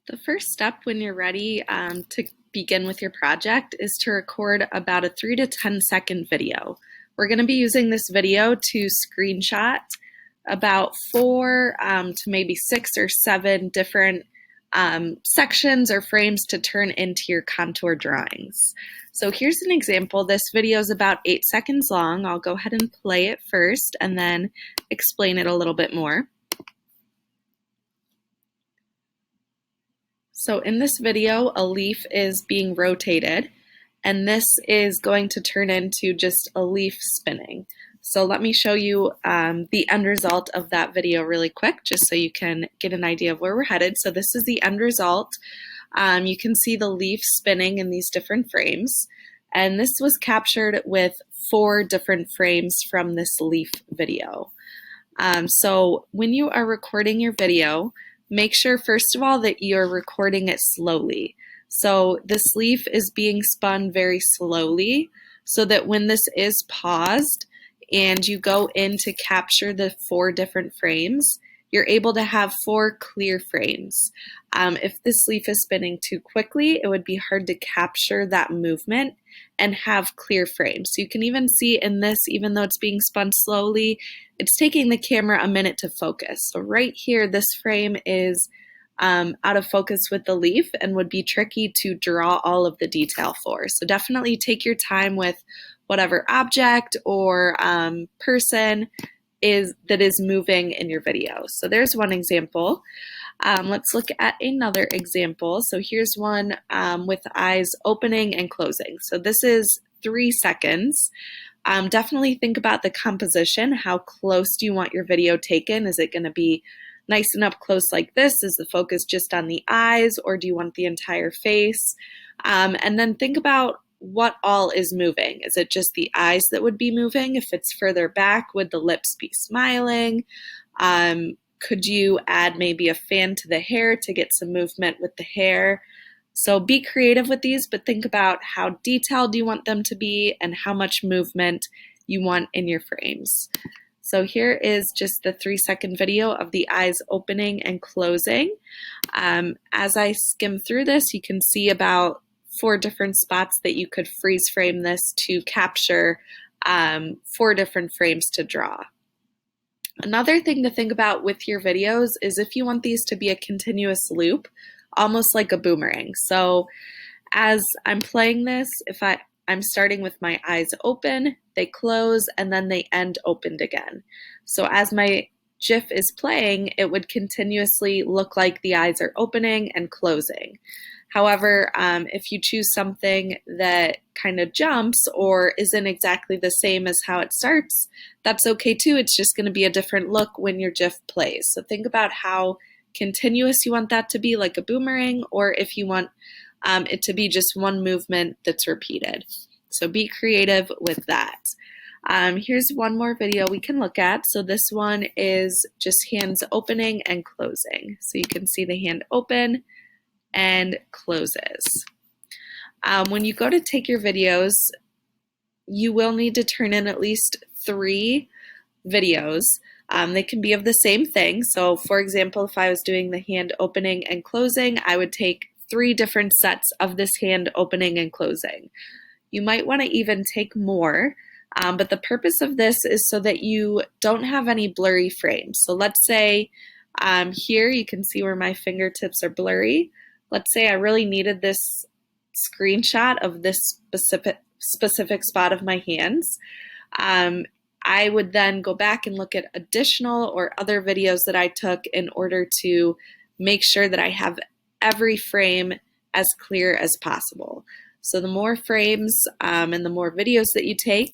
The first step when you're ready to begin with your project is to record about a 3 to 10-second video. We're going to be using this video to screenshot about 4 to maybe 6 or 7 different sections or frames to turn into your contour drawings. So here's an example. This video is about 8 seconds long. I'll go ahead and play it first and then explain it a little bit more. So in this video, a leaf is being rotated, and this is going to turn into just a leaf spinning. So let me show you the end result of that video really quick, just so you can get an idea of where we're headed. So this is the end result. You can see the leaf spinning in these different frames, and this was captured with 4 different frames from this leaf video. So when you are recording your video, make sure, first of all, that you're recording it slowly. So this leaf is being spun very slowly so that when this is paused and you go in to capture the 4 different frames, you're able to have 4 clear frames. If this leaf is spinning too quickly, it would be hard to capture that movement and have clear frames. So you can even see in this, even though it's being spun slowly, it's taking the camera a minute to focus. So right here, this frame is out of focus with the leaf and would be tricky to draw all of the detail for. So definitely take your time with whatever object or person that is moving in your video. So there's one example. Let's look at another example. So here's one with eyes opening and closing. So this is 3 seconds. Definitely think about the composition. How close do you want your video taken? Is it going to be nice and up close like this? Is the focus just on the eyes, or do you want the entire face? And then think about what all is moving. Is it just the eyes that would be moving? If it's further back, would the lips be smiling? Could you add maybe a fan to the hair to get some movement with the hair? So be creative with these, but think about how detailed you want them to be and how much movement you want in your frames. So here is just the 3-second video of the eyes opening and closing. As I skim through this, you can see about 4 different spots that you could freeze frame this to capture 4 different frames to draw. Another thing to think about with your videos is if you want these to be a continuous loop, almost like a boomerang. So as I'm playing this, if I'm starting with my eyes open, they close, and then they end opened again. So as my GIF is playing, it would continuously look like the eyes are opening and closing. However, if you choose something that kind of jumps or isn't exactly the same as how it starts, that's okay too. It's just going to be a different look when your GIF plays. So think about how continuous you want that to be, like a boomerang, or if you want it to be just one movement that's repeated. So be creative with that. Here's one more video we can look at. So this one is just hands opening and closing. So you can see the hand open and closes. When you go to take your videos, you will need to turn in at least 3 videos. They can be of the same thing. So for example, if I was doing the hand opening and closing, I would take 3 different sets of this hand opening and closing. You might want to even take more, but the purpose of this is so that you don't have any blurry frames. So let's say here you can see where my fingertips are blurry. Let's say I really needed this screenshot of this specific spot of my hands. I would then go back and look at additional or other videos that I took in order to make sure that I have every frame as clear as possible. So the more frames and the more videos that you take,